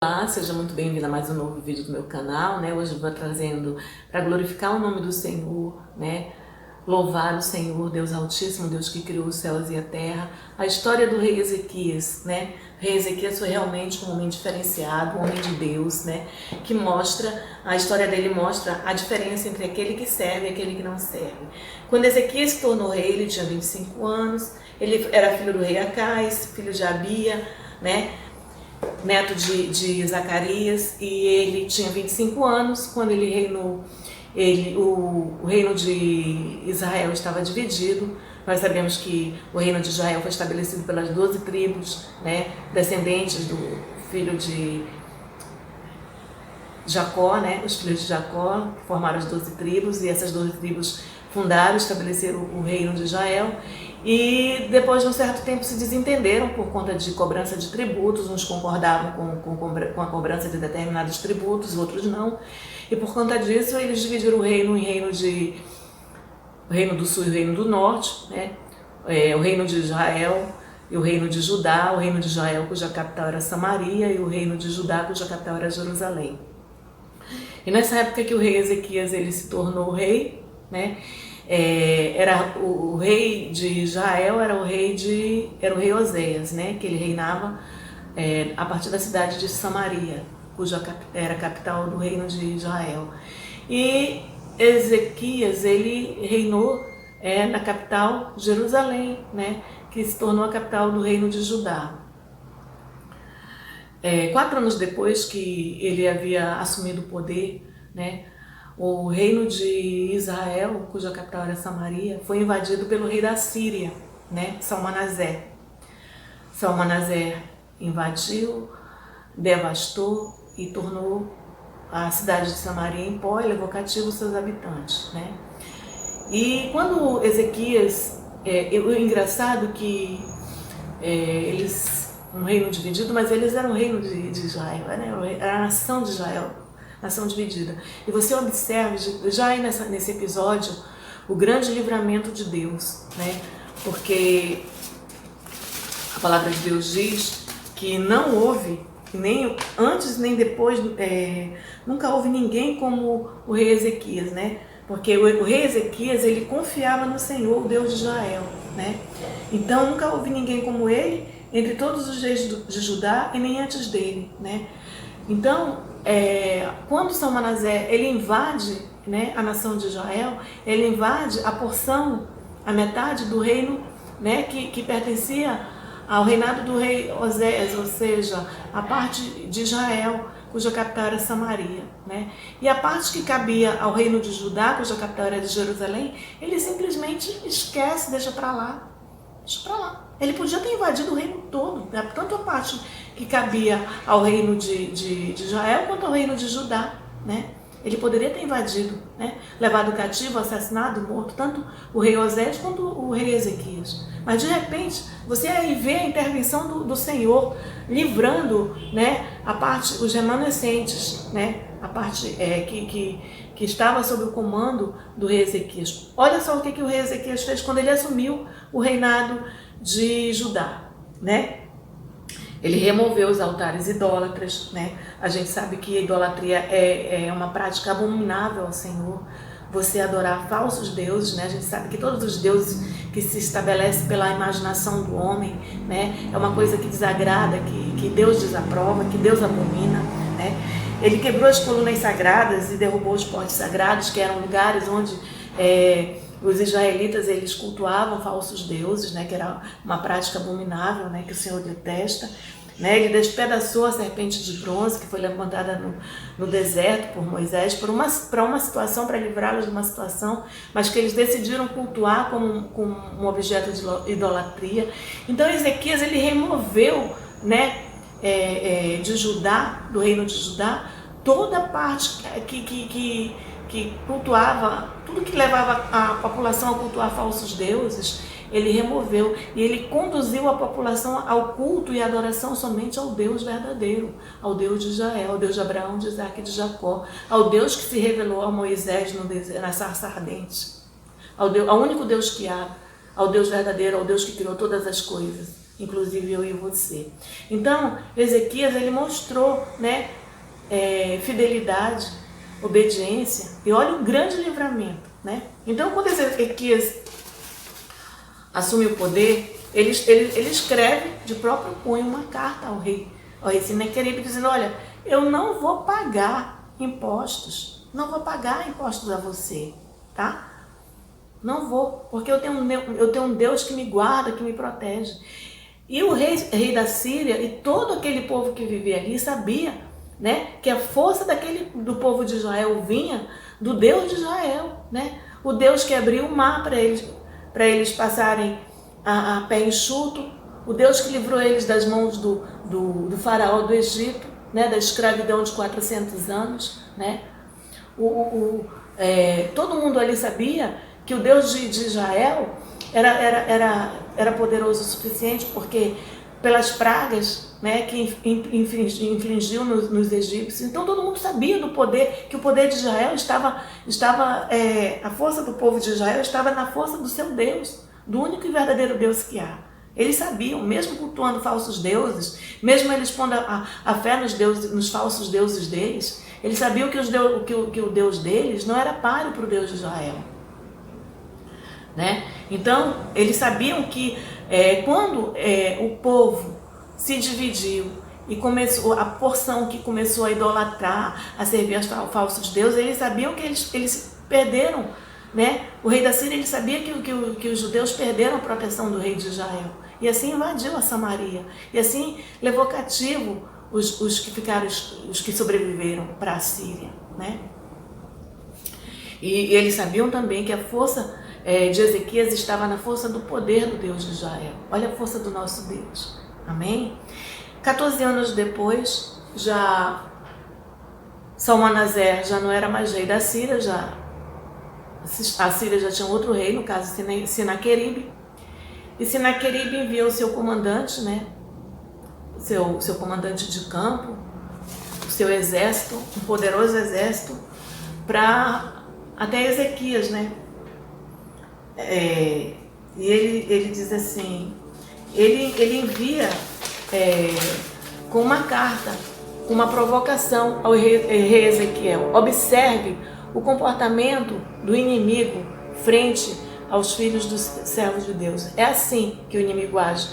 Olá, seja muito bem-vindo a mais um novo vídeo do meu canal, né? Hoje eu vou trazendo para glorificar o nome do Senhor, né? Louvar o Senhor, Deus Altíssimo, Deus que criou os céus e a terra. A história do rei Ezequias, né? O rei Ezequias foi realmente um homem diferenciado, um homem de Deus, né? Que mostra, a história dele mostra a diferença entre aquele que serve e aquele que não serve. Quando Ezequias se tornou rei, ele tinha 25 anos, ele era filho do rei Acais, filho de Abia, né? Neto de Zacarias, e ele tinha 25 anos quando ele reinou. O reino de Israel estava dividido. Nós sabemos que o reino de Israel foi estabelecido pelas 12 tribos, né, descendentes do filho de Jacó, né, os filhos de Jacó formaram as 12 tribos, e essas 12 tribos fundaram, estabeleceram o reino de Israel. E depois de um certo tempo se desentenderam por conta de cobrança de tributos. Uns concordavam com a cobrança de determinados tributos, outros não. E por conta disso eles dividiram o reino em o reino do sul e o reino do norte, né? O reino de Israel e o reino de Judá, o reino de Israel cuja capital era Samaria, e o reino de Judá cuja capital era Jerusalém. E nessa época que o rei Ezequias ele se tornou rei, né? Era o rei de Israel, era o rei Oséias, né? Que ele reinava a partir da cidade de Samaria, cuja era a capital do reino de Israel. E Ezequias ele reinou na capital Jerusalém, né? Que se tornou a capital do reino de Judá. 4 anos depois que ele havia assumido o poder, né? O reino de Israel, cuja capital era Samaria, foi invadido pelo rei da Síria, né, Salmanaser. Salmanaser invadiu, devastou e tornou a cidade de Samaria em pó e levou cativo seus habitantes, né? E quando Ezequias, o engraçado que um reino dividido, mas eles eram o reino de Israel, né? Era a nação de Israel, nação dividida. E você observe já aí nesse episódio o grande livramento de Deus, né? Porque a palavra de Deus diz que não houve, nem antes nem depois, nunca houve ninguém como o rei Ezequias, né? Porque o rei Ezequias ele confiava no Senhor, o Deus de Israel, né? Então nunca houve ninguém como ele entre todos os reis de Judá e nem antes dele, né? Então, quando Salmanaser ele invade, né, a nação de Israel, ele invade a porção, a metade do reino, né, que pertencia ao reinado do rei Oséias, ou seja, a parte de Israel, cuja capital era Samaria, né? E a parte que cabia ao reino de Judá, cuja capital era de Jerusalém, ele simplesmente esquece, deixa para lá. Deixa para lá. Ele podia ter invadido o reino todo, né? Tanto a parte que cabia ao reino de Israel quanto ao reino de Judá, né? Ele poderia ter invadido, né? Levado cativo, assassinado, morto, tanto o rei Oséias quanto o rei Ezequias. Mas de repente, você aí vê a intervenção do Senhor livrando, né, a parte, os remanescentes, né? A parte que estava sob o comando do rei Ezequias. Olha só o que o rei Ezequias fez quando ele assumiu o reinado de Judá, né? Ele removeu os altares idólatras, né? A gente sabe que a idolatria é uma prática abominável ao Senhor. Você adorar falsos deuses, né? A gente sabe que todos os deuses que se estabelecem pela imaginação do homem, né? É uma coisa que desagrada, que Deus desaprova, que Deus abomina, né? Ele quebrou as colunas sagradas e derrubou os postes sagrados, que eram lugares onde os israelitas eles cultuavam falsos deuses, né, que era uma prática abominável, né, que o Senhor detesta, né? Ele despedaçou a serpente de bronze que foi levantada no deserto por Moisés para uma situação, para livrá-los de uma situação, mas que eles decidiram cultuar como um objeto de idolatria. Então Ezequias ele removeu, né, de Judá, do reino de Judá, toda a parte que cultuava, tudo que levava a população a cultuar falsos deuses, ele removeu e ele conduziu a população ao culto e adoração somente ao Deus verdadeiro, ao Deus de Israel, ao Deus de Abraão, de Isaac e de Jacó, ao Deus que se revelou a Moisés na sarça ardente, ao único Deus que há, ao Deus verdadeiro, ao Deus que criou todas as coisas. inclusive eu e você. Então, Ezequias, ele mostrou, né, fidelidade, obediência, e olha o grande livramento, né? Então, quando Ezequias assume o poder, ele escreve de próprio punho uma carta ao rei Senaqueribe, dizendo: olha, eu não vou pagar impostos, não vou pagar impostos a você, tá? Não vou, porque eu tenho um Deus que me guarda, que me protege. E o rei da Síria e todo aquele povo que vivia ali sabia, né, que a força do povo de Israel vinha do Deus de Israel, né? O Deus que abriu o mar para eles passarem a pé enxuto, o Deus que livrou eles das mãos do faraó do Egito, né, da escravidão de 400 anos, né? Todo mundo ali sabia que o Deus de Israel era poderoso o suficiente, porque pelas pragas, né, que infligiu nos egípcios. Então todo mundo sabia do poder, que o poder de Israel a força do povo de Israel estava na força do seu Deus, do único e verdadeiro Deus que há. Eles sabiam, mesmo cultuando falsos deuses, mesmo eles pondo a fé nos falsos deuses deles, eles sabiam que o Deus deles não era páreo para o Deus de Israel, né? Então, eles sabiam que quando o povo se dividiu e começou a porção que começou a idolatrar, a servir aos falsos deuses, eles sabiam que eles perderam, né? O rei da Síria, ele sabia que os judeus perderam a proteção do rei de Israel, e assim invadiu a Samaria, e assim levou cativo os que sobreviveram para a Síria, né? E eles sabiam também que a força de Ezequias estava na força do poder do Deus de Israel. Olha a força do nosso Deus. Amém? 14 anos depois, Salmanaser já não era mais rei da Síria, a Síria já tinha outro rei, no caso Senaqueribe. E Senaqueribe enviou o seu comandante, né? Seu comandante de campo, o seu exército, um poderoso exército, até Ezequias, né? E ele diz assim, ele envia com uma carta, uma provocação ao rei Ezequiel: observe o comportamento do inimigo frente aos filhos dos servos de Deus. É assim que o inimigo age,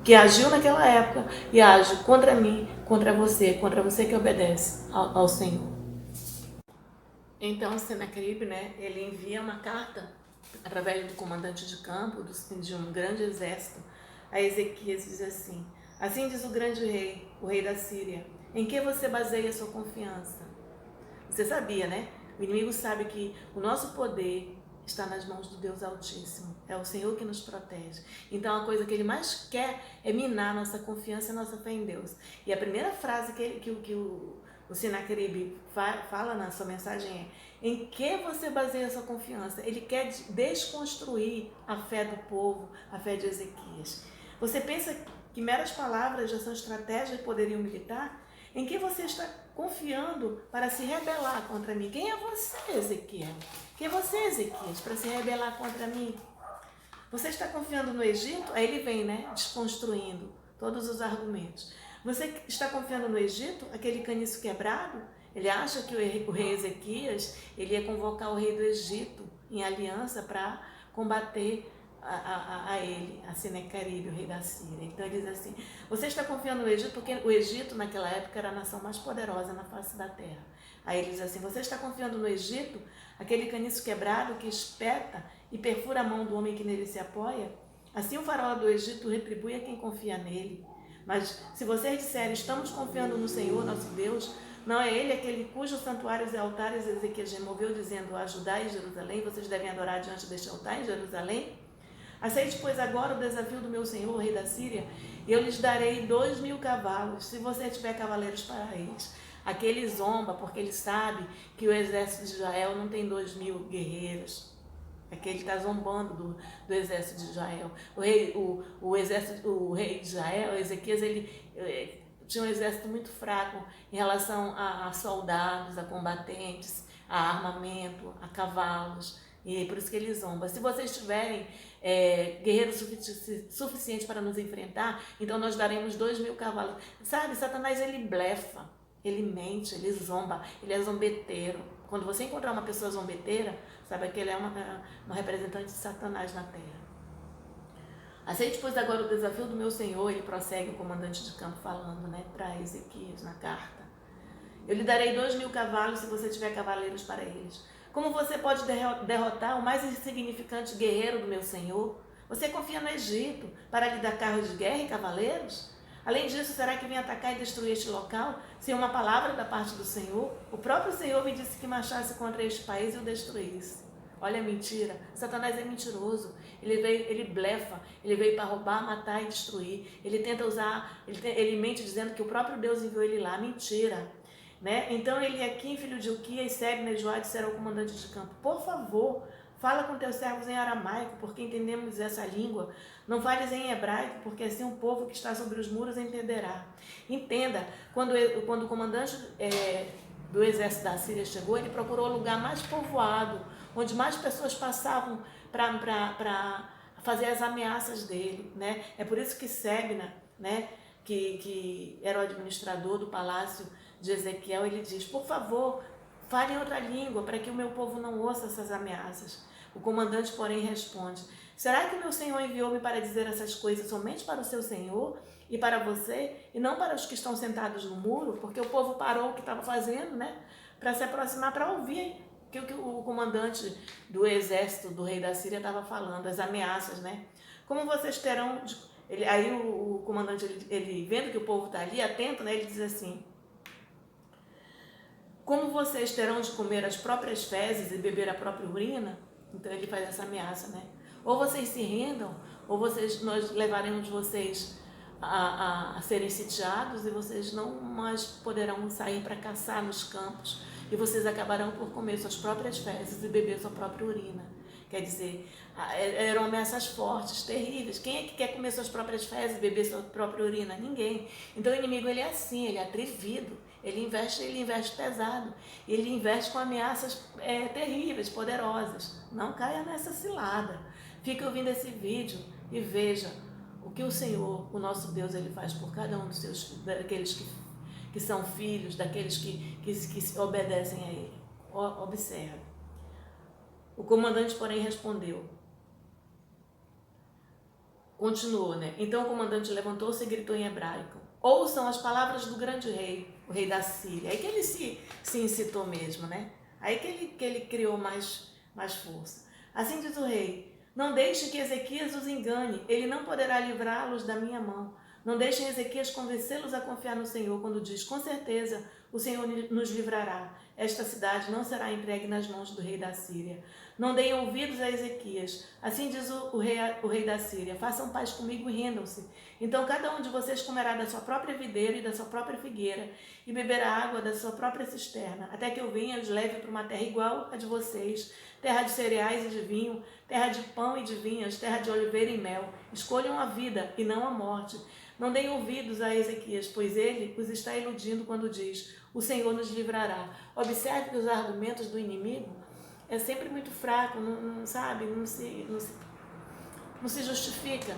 que agiu naquela época e age contra mim, contra você que obedece ao Senhor. Então Senaqueribe, né, ele envia uma carta através do comandante de campo de um grande exército a Ezequias, diz assim: assim diz o grande rei, o rei da Síria, em que você baseia sua confiança? Você sabia, né? O inimigo sabe que o nosso poder está nas mãos do Deus Altíssimo. É o Senhor que nos protege. Então a coisa que ele mais quer é minar nossa confiança e nossa fé em Deus. E a primeira frase que o Senaqueribe fala na sua mensagem é: em que você baseia a sua confiança? Ele quer desconstruir a fé do povo, a fé de Ezequias. Você pensa que meras palavras já são estratégias de poderio militar? Em que você está confiando para se rebelar contra mim? Quem é você, Ezequiel? Quem é você, Ezequias, para se rebelar contra mim? Você está confiando no Egito? Aí ele vem, né, desconstruindo todos os argumentos. Você está confiando no Egito, aquele caniço quebrado? Ele acha que o rei Ezequias, ele ia convocar o rei do Egito em aliança para combater a ele, a Senaqueribe, o rei da Síria. Então ele diz assim: você está confiando no Egito, porque o Egito naquela época era a nação mais poderosa na face da terra. Aí ele diz assim: você está confiando no Egito, aquele caniço quebrado que espeta e perfura a mão do homem que nele se apoia? Assim o faraó do Egito retribui a quem confia nele. Mas se vocês disserem: estamos confiando no Senhor, nosso Deus, não é ele aquele cujos santuários e altares Ezequias removeu, dizendo: ajudai em Jerusalém, vocês devem adorar diante deste altar em Jerusalém? Aceite, pois, agora o desafio do meu senhor, o rei da Síria, e eu lhes darei 2.000 cavalos, se você tiver cavaleiros para eles. Aqui ele zomba, porque ele sabe que o exército de Israel não tem 2.000 guerreiros. Aqui ele está zombando do exército de Israel. O rei de Israel, Ezequias, ele tinha um exército muito fraco em relação a soldados, a combatentes, a armamento, a cavalos. E por isso que ele zomba. Se vocês tiverem guerreiros suficientes para nos enfrentar, então nós daremos 2.000 cavalos. Sabe, Satanás ele blefa, ele mente, ele zomba, ele é zombeteiro. Quando você encontrar uma pessoa zombeteira, sabe que ele é uma representante de Satanás na terra. Aceite, pois, agora o desafio do meu Senhor, ele prossegue, o comandante de campo falando, né, para Ezequias na carta. Eu lhe darei 2.000 cavalos se você tiver cavaleiros para eles. Como você pode derrotar o mais insignificante guerreiro do meu Senhor? Você confia no Egito para lhe dar carros de guerra e cavaleiros? Além disso, será que vem atacar e destruir este local sem uma palavra da parte do Senhor? O próprio Senhor me disse que marchasse contra este país e o destruísse. Olha a mentira, Satanás é mentiroso, ele blefa, ele veio para roubar, matar e destruir, ele tenta usar, ele mente dizendo que o próprio Deus enviou ele lá, mentira. Né? Então ele aqui, filho de Uquias, Sebna e Joade será o comandante de campo. Por favor, fala com teus servos em aramaico, porque entendemos essa língua. Não fales em hebraico, porque assim o povo que está sobre os muros entenderá. Entenda, quando o comandante do exército da Síria chegou, ele procurou o lugar mais povoado, onde mais pessoas passavam para fazer as ameaças dele. Né? É por isso que Sebna, né, que era o administrador do palácio de Ezequiel, ele diz, por favor, fale em outra língua, para que o meu povo não ouça essas ameaças. O comandante, porém, responde, será que o meu Senhor enviou-me para dizer essas coisas somente para o seu Senhor e para você, e não para os que estão sentados no muro? Porque o povo parou o que estava fazendo, né, para se aproximar, para ouvir o que o comandante do exército do rei da Síria estava falando, as ameaças, né? Como vocês terão... Aí o comandante, ele vendo que o povo está ali, atento, né, ele diz assim, como vocês terão de comer as próprias fezes e beber a própria urina? Então ele faz essa ameaça, né? Ou vocês se rendam, ou nós levaremos vocês a serem sitiados e vocês não mais poderão sair para caçar nos campos e vocês acabarão por comer suas próprias fezes e beber sua própria urina. Quer dizer, eram ameaças fortes, terríveis. Quem é que quer comer suas próprias fezes e beber sua própria urina? Ninguém. Então o inimigo ele é assim, ele é atrevido, ele investe pesado, ele investe com ameaças terríveis, poderosas. Não caia nessa cilada. Fique ouvindo esse vídeo e veja o que o Senhor, o nosso Deus, ele faz por cada um dos seus filhos, daqueles que são filhos, daqueles que obedecem a ele. Observe. O comandante, porém, respondeu. Continuou, né? Então o comandante levantou-se e gritou em hebraico, ouçam as palavras do grande rei, o rei da Síria. Aí que ele se incitou mesmo, né? Aí que ele criou mais força. Assim diz o rei, não deixe que Ezequias os engane, ele não poderá livrá-los da minha mão. Não deixem Ezequias convencê-los a confiar no Senhor quando diz, com certeza o Senhor nos livrará. Esta cidade não será entregue nas mãos do rei da Síria. Não deem ouvidos a Ezequias. Assim diz o rei da Síria, façam paz comigo e rendam-se. Então cada um de vocês comerá da sua própria videira e da sua própria figueira e beberá água da sua própria cisterna, até que eu venha e os leve para uma terra igual à de vocês, terra de cereais e de vinho, terra de pão e de vinhas, terra de oliveira e mel. Escolham a vida e não a morte. Não deem ouvidos a Ezequias, pois ele os está iludindo quando diz, o Senhor nos livrará. Observe que os argumentos do inimigo é sempre muito fraco, não se justifica.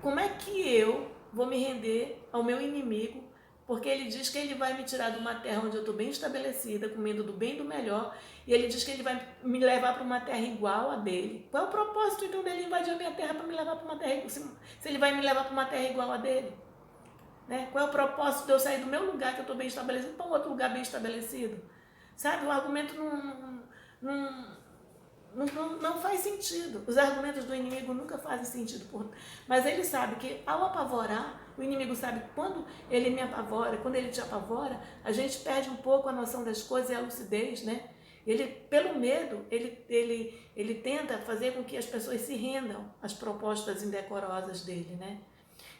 Como é que eu vou me render ao meu inimigo, porque ele diz que ele vai me tirar de uma terra onde eu estou bem estabelecida, comendo do bem e do melhor, e ele diz que ele vai me levar para uma terra igual a dele. Qual é o propósito então dele invadir a minha terra para me levar para uma terra, se ele vai me levar para uma terra igual a dele? Né? Qual é o propósito de eu sair do meu lugar, que eu estou bem estabelecido, para um outro lugar bem estabelecido? Sabe, o argumento não faz sentido. Os argumentos do inimigo nunca fazem sentido. Mas ele sabe que ao apavorar, o inimigo sabe que quando ele me apavora, quando ele te apavora, a gente perde um pouco a noção das coisas e a lucidez, né? Ele, pelo medo, ele tenta fazer com que as pessoas se rendam às propostas indecorosas dele, né?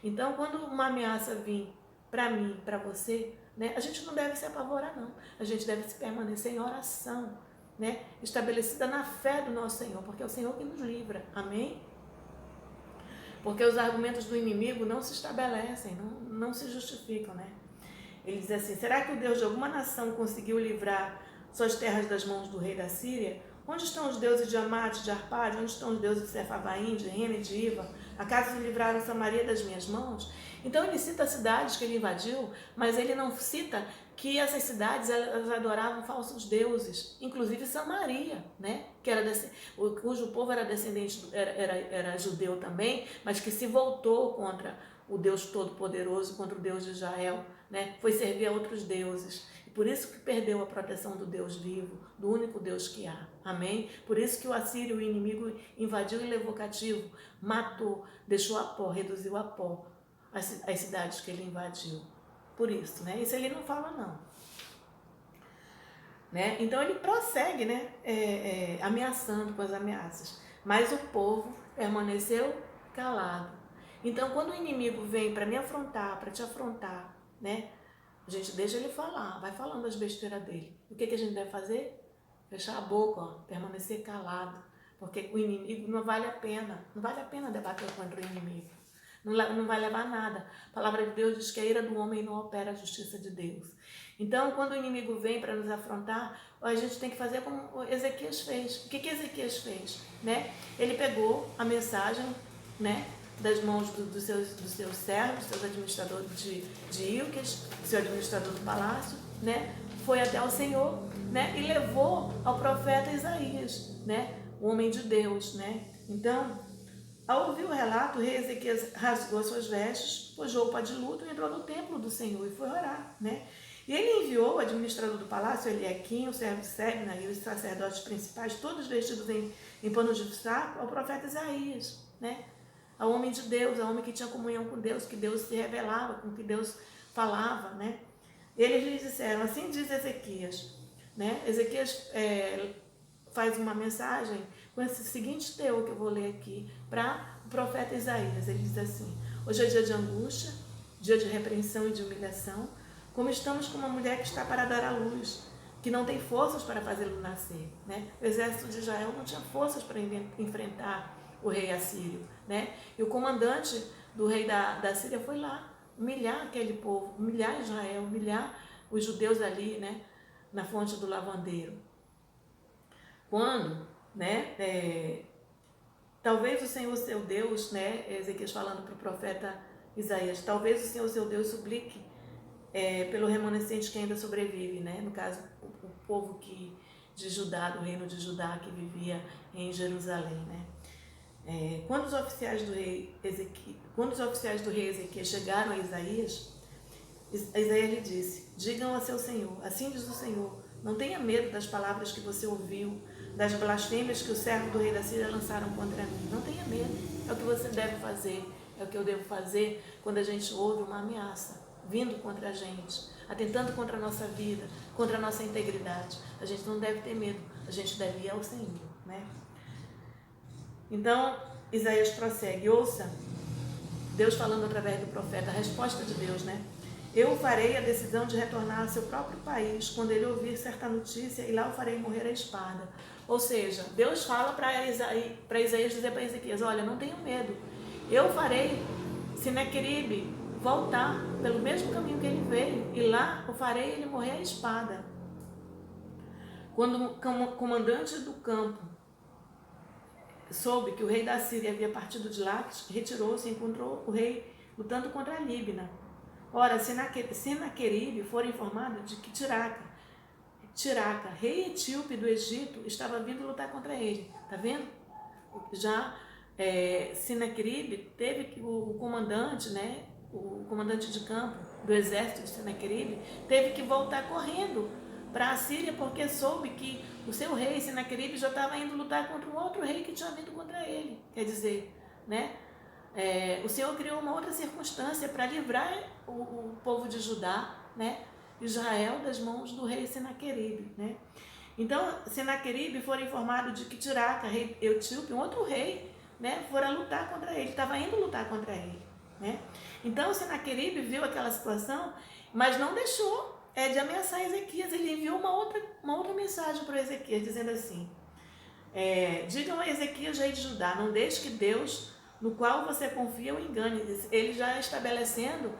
Então, quando uma ameaça vir para mim, para você, né, a gente não deve se apavorar, não. A gente deve se permanecer em oração, né, estabelecida na fé do nosso Senhor, porque é o Senhor que nos livra. Amém? Porque os argumentos do inimigo não se estabelecem, não se justificam, né? Ele diz assim, será que o Deus de alguma nação conseguiu livrar suas terras das mãos do rei da Síria? Onde estão os deuses de Amate, de Arpade? Onde estão os deuses de Sefarvaim, de Rena e de Iva? Acaso se livraram Samaria das minhas mãos? Então ele cita as cidades que ele invadiu, mas ele não cita que essas cidades elas adoravam falsos deuses, inclusive Samaria, né? Que era cujo povo era descendente, era judeu também, mas que se voltou contra o Deus Todo-Poderoso, contra o Deus de Israel, né? Foi servir a outros deuses. E por isso que perdeu a proteção do Deus vivo, do único Deus que há. Amém? Por isso que o assírio, o inimigo, invadiu e levou cativo, matou, deixou a pó, reduziu a pó as cidades que ele invadiu. Por isso, né? Isso ele não fala, não. Né? Então ele prossegue, né? Ameaçando com as ameaças. Mas o povo permaneceu calado. Então, quando o inimigo vem para me afrontar, para te afrontar, né? A gente deixa ele falar, vai falando as besteiras dele. O que a gente deve fazer? Fechar a boca, ó, permanecer calado. Porque o inimigo não vale a pena. Não vale a pena debater contra o inimigo. Não vai levar a nada. A palavra de Deus diz que a ira do homem não opera a justiça de Deus. Então, quando o inimigo vem para nos afrontar, a gente tem que fazer como Ezequias fez. O que Ezequias fez? Né? Ele pegou a mensagem, né, das mãos dos seus servos, seus administradores de Ilques, seu administrador do palácio, né? Foi até o Senhor, né? E levou ao profeta Isaías, né? O homem de Deus, né? Então, ao ouvir o relato, o rei Ezequias rasgou suas vestes, pôs roupa de luto e entrou no templo do Senhor e foi orar, né? E ele enviou o administrador do palácio, Eliaquim, o servo de Sebna e os sacerdotes principais, todos vestidos em panos de saco, ao profeta Isaías, né? Ao homem de Deus, ao homem que tinha comunhão com Deus, que Deus se revelava, com que Deus falava, né? Eles lhe disseram, assim diz Ezequias, né? Ezequias faz uma mensagem com esse seguinte teor que eu vou ler aqui para o profeta Isaías. Ele diz assim: hoje é dia de angústia, dia de repreensão e de humilhação, como estamos com uma mulher que está para dar à luz, que não tem forças para fazê-lo nascer, né? O exército de Israel não tinha forças para enfrentar o rei assírio, né? E o comandante do rei da Síria foi lá humilhar aquele povo, humilhar Israel, humilhar os judeus ali, né? Na fonte do lavandeiro. Quando, né? Talvez o Senhor seu Deus, né? Ezequias falando para o profeta Isaías, talvez o Senhor seu Deus suplique pelo remanescente que ainda sobrevive, né? No caso, o povo de Judá, do reino de Judá, que vivia em Jerusalém, né? Quando os oficiais do rei Ezequias chegaram a Isaías lhe disse: digam a seu senhor, assim diz o Senhor, não tenha medo das palavras que você ouviu, das blasfêmias que o servo do rei da Síria lançaram contra mim. Não tenha medo, é o que você deve fazer, é o que eu devo fazer quando a gente ouve uma ameaça vindo contra a gente, atentando contra a nossa vida, contra a nossa integridade. A gente não deve ter medo, a gente deve ir ao Senhor, né? Então, Isaías prossegue, ouça, Deus falando através do profeta, a resposta de Deus, né? Eu farei a decisão de retornar ao seu próprio país, quando ele ouvir certa notícia, e lá o farei morrer à espada. Ou seja, Deus fala para Isaías dizer para Ezequias, olha, não tenha medo, eu farei Senaqueribe voltar pelo mesmo caminho que ele veio, e lá eu farei ele morrer à espada. Quando o comandante do campo soube que o rei da Síria havia partido de Laques, retirou-se e encontrou o rei lutando contra Líbina. Ora, Senaqueribe fora informado de que Tiraca, rei etíope do Egito, estava vindo lutar contra ele. Tá vendo? Já Senaqueribe teve que o comandante, né, o comandante de campo do exército de Senaqueribe, teve que voltar correndo para a Síria, porque soube que o seu rei, Senaqueribe, já estava indo lutar contra um outro rei que tinha vindo contra ele. Quer dizer, né? O Senhor criou uma outra circunstância para livrar o povo de Judá, né? Israel, das mãos do rei Senaqueribe, né? Então, Senaqueribe foi informado de que Tiraca, rei etíope, um outro rei, né, fora lutar contra ele, estava indo lutar contra ele, né? Então, Senaqueribe viu aquela situação, mas não deixou de ameaçar Ezequias. Ele enviou uma outra mensagem para Ezequias, dizendo assim, digam a Ezequias, rei de Judá, não deixe que Deus, no qual você confia, o engane. Ele já estabelecendo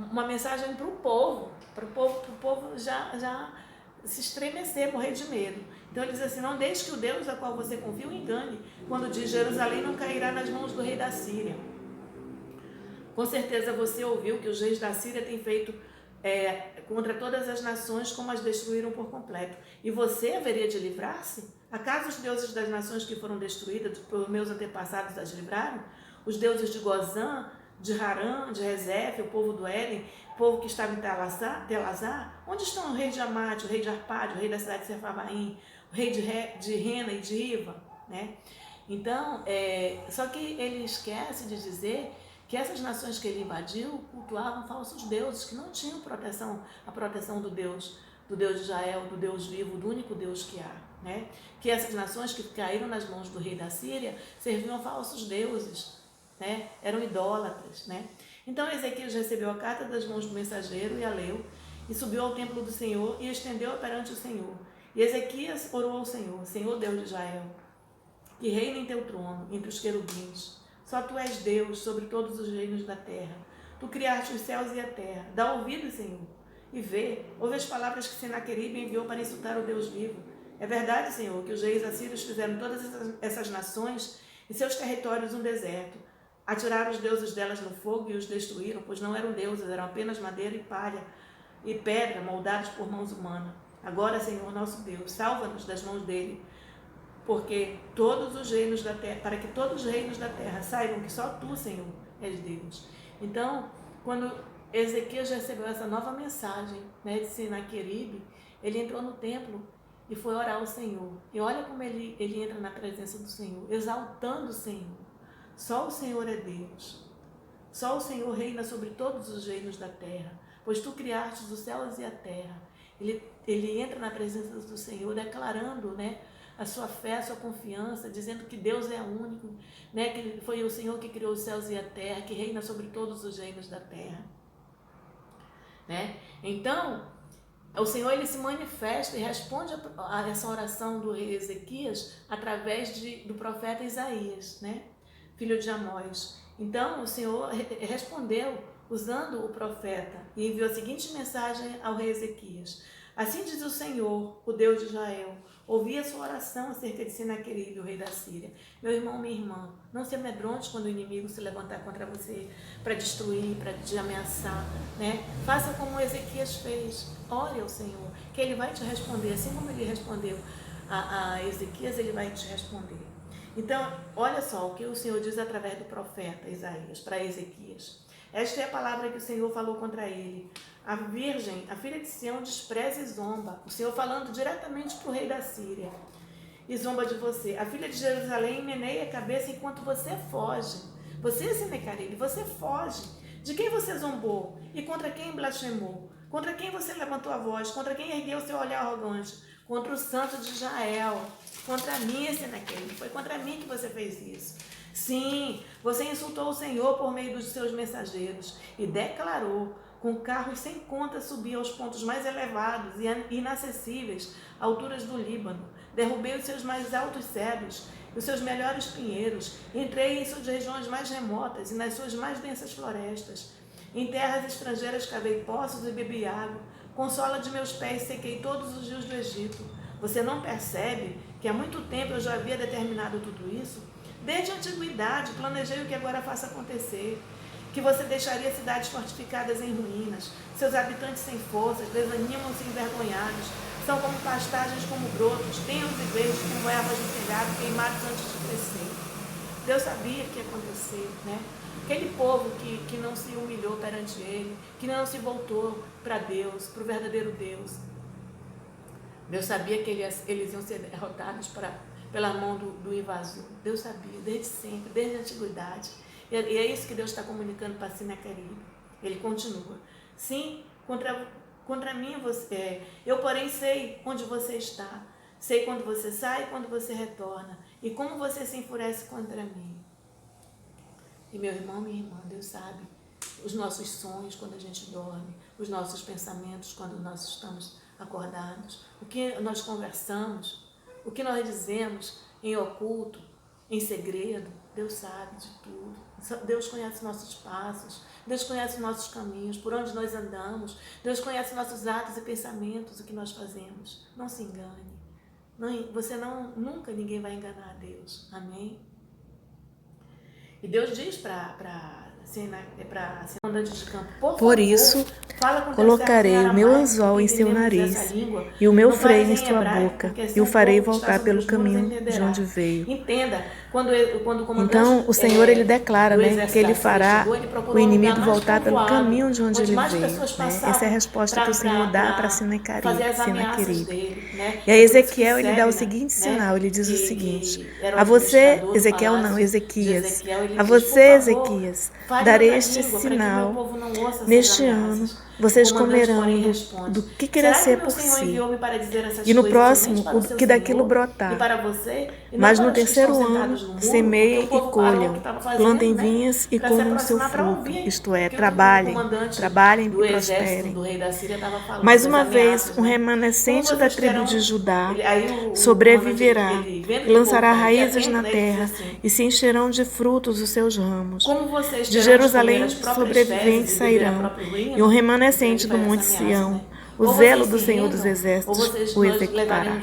uma mensagem para o povo já se estremecer, morrer de medo. Então ele diz assim, não deixe que o Deus a qual você confia o engane, quando diz Jerusalém não cairá nas mãos do rei da Síria. Com certeza você ouviu que os reis da Síria têm feito contra todas as nações, como as destruíram por completo. E você haveria de livrar-se? Acaso os deuses das nações que foram destruídas por meus antepassados as livraram? Os deuses de Gozã, de Harã, de Rezefe, o povo do Éden, o povo que estava em Telazar? Onde estão o rei de Amate, o rei de Arpade, o rei da cidade de Sefarvaim, o rei de Rena e de Iva? Né? Então, só que ele esquece de dizer que essas nações que ele invadiu cultuavam falsos deuses, que não tinham a proteção do Deus de Israel, do Deus vivo, do único Deus que há. Né? Que essas nações que caíram nas mãos do rei da Síria serviam a falsos deuses, né? Eram idólatras. Né? Então Ezequias recebeu a carta das mãos do mensageiro e a leu, e subiu ao templo do Senhor e estendeu-a perante o Senhor. E Ezequias orou ao Senhor, Senhor Deus de Israel, que reina em teu trono, entre os querubins. Só tu és Deus sobre todos os reinos da terra. Tu criaste os céus e a terra. Dá ouvido, Senhor, e vê. Ouve as palavras que Senaqueribe enviou para insultar o Deus vivo. É verdade, Senhor, que os reis assírios fizeram todas essas nações e seus territórios um deserto. Atiraram os deuses delas no fogo e os destruíram, pois não eram deuses, eram apenas madeira e palha e pedra moldados por mãos humanas. Agora, Senhor, nosso Deus, salva-nos das mãos dele, porque todos os reinos da terra, para que todos os reinos da terra saibam que só tu, Senhor, és Deus. Então, quando Ezequias recebeu essa nova mensagem, né, de Senaqueribe, ele entrou no templo e foi orar ao Senhor. E olha como ele entra na presença do Senhor, exaltando o Senhor. Só o Senhor é Deus. Só o Senhor reina sobre todos os reinos da terra, pois tu criaste os céus e a terra. Ele entra na presença do Senhor declarando, né, a sua fé, a sua confiança, dizendo que Deus é único, né? Que foi o Senhor que criou os céus e a terra, que reina sobre todos os reinos da terra. Né? Então, o Senhor ele se manifesta e responde a essa oração do rei Ezequias através do profeta Isaías, né? Filho de Amós. Então, o Senhor respondeu usando o profeta e enviou a seguinte mensagem ao rei Ezequias. Assim diz o Senhor, o Deus de Israel, ouvi a sua oração acerca de Senaqueribe, o rei da Síria. Meu irmão, minha irmã, não se amedronte quando o inimigo se levantar contra você para destruir, para te ameaçar. Né? Faça como Ezequias fez, ore ao Senhor, que ele vai te responder, assim como ele respondeu a Ezequias, ele vai te responder. Então, olha só o que o Senhor diz através do profeta Isaías para Ezequias. Esta é a palavra que o Senhor falou contra ele. A virgem, a filha de Sião, despreza e zomba. O Senhor falando diretamente para o rei da Síria. E zomba de você. A filha de Jerusalém meneia a cabeça enquanto você foge. Você, Senaqueribe, você foge. De quem você zombou? E contra quem blasfemou? Contra quem você levantou a voz? Contra quem ergueu seu olhar arrogante? Contra o santo de Israel. Contra mim, Senaqueribe. Foi contra mim que você fez isso. Sim, você insultou o Senhor por meio dos seus mensageiros e declarou, com carros sem conta subi aos pontos mais elevados e inacessíveis, alturas do Líbano. Derrubei os seus mais altos cedros, os seus melhores pinheiros. Entrei em suas regiões mais remotas e nas suas mais densas florestas. Em terras estrangeiras cavei poços e bebi água. Com sola de meus pés sequei todos os rios do Egito. Você não percebe que há muito tempo eu já havia determinado tudo isso? Desde a antiguidade, planejei o que agora faço acontecer. Que você deixaria cidades fortificadas em ruínas, seus habitantes sem forças, desanimam-se envergonhados, são como pastagens, como brotos, tenros e verdes como ervas no telhado, queimados antes de crescer. Deus sabia que ia acontecer, né? Aquele povo que não se humilhou perante ele, que não se voltou para Deus, para o verdadeiro Deus. Deus sabia que eles iam ser derrotados pela mão do invasor. Deus sabia, desde sempre, desde a antiguidade. E é isso que Deus está comunicando para Senaqueribe. Ele continua. Sim, contra mim você. Eu, porém, sei onde você está. Sei quando você sai e quando você retorna. E como você se enfurece contra mim. E meu irmão, minha irmã, Deus sabe os nossos sonhos quando a gente dorme, os nossos pensamentos quando nós estamos acordados, o que nós conversamos, o que nós dizemos em oculto, em segredo, Deus sabe de tudo. Deus conhece nossos passos, Deus conhece nossos caminhos, por onde nós andamos. Deus conhece nossos atos e pensamentos, o que nós fazemos. Não se engane. Nunca ninguém vai enganar a Deus. Amém? E Deus diz para ser comandante de campo, por isso, colocarei o meu anzol em seu nariz e o meu freio em sua boca, e o farei voltar pelo caminho de onde veio. Entenda, então, o Senhor, Ele declara, né, que Ele fará o inimigo voltar pelo caminho de onde ele veio. Né? Essa é a resposta que o Senhor dá para Sinaqueribe. E a Ezequiel, ele dá o seguinte sinal, ele diz o seguinte: a você, Ezequiel não, Ezequias, a você, Ezequias, darei este sinal, neste ano vocês comerão do que crescer por si, e no próximo o que daquilo brotar. Mas no terceiro ano semeiem e colham, plantem vinhas e comam o seu fruto, isto é, trabalhem e prosperem. Mais uma vez, um remanescente da tribo de Judá sobreviverá e lançará raízes na terra e se encherão de frutos os seus ramos. De Jerusalém sobreviventes sairão, e um remanescente do Monte Sião, o zelo do Senhor dos Exércitos o executará.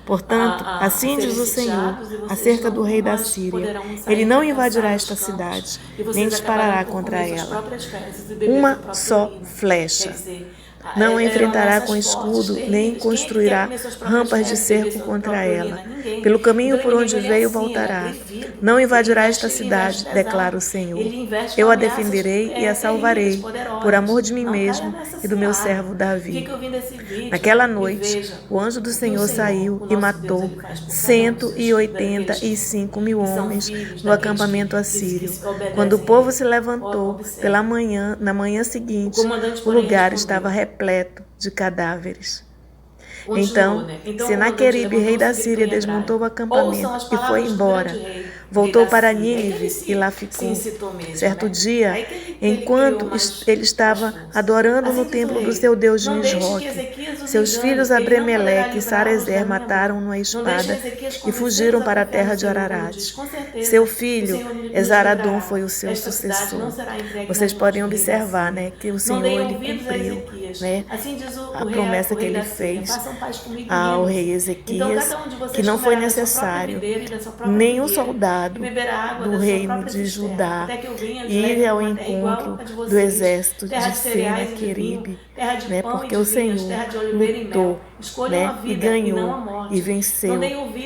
Portanto, assim diz o Senhor acerca do rei da Síria: ele não invadirá esta cidade, nem disparará contra ela uma só flecha. Não a enfrentará com escudo, nem construirá rampas de cerco contra ela. Pelo caminho por onde veio voltará. Não invadirá esta cidade, declara o Senhor. Eu a defenderei e a salvarei, por amor de mim mesmo e do meu servo Davi. Naquela noite, o anjo do Senhor saiu e matou 185.000 homens no acampamento assírio. Quando o povo se levantou pela manhã, na manhã seguinte, o lugar estava repleto de cadáveres. Então, Sinaqueribe, rei da Síria, desmontou o acampamento e foi embora. Voltou para Nínive e lá ficou. Certo dia, enquanto ele estava adorando no templo do seu Deus de Nisroque, seus filhos Abremeleque e Sarezer mataram-no à espada e fugiram para a terra de Ararat. Seu filho Esaradom foi o seu sucessor. Vocês podem observar, né, que o Senhor ele cumpriu, né, a promessa que ele fez ao rei Ezequias, que não foi necessário nenhum soldado do reino de Judá ir ao encontro do exército de Sinaqueribe, né, porque o Senhor lutou, né, e ganhou e venceu.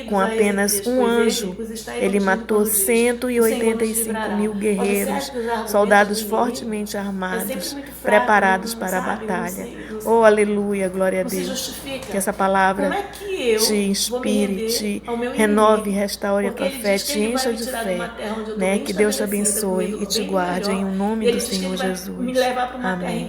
Com apenas um anjo, ele matou 185.000 guerreiros, soldados fortemente armados, preparados para a batalha. Oh, aleluia, glória a Deus. Que essa palavra te inspire, te renove, restaure a tua fé, te encha de fé, né? Que Deus te abençoe e te guarde em nome do Senhor Jesus. Amém.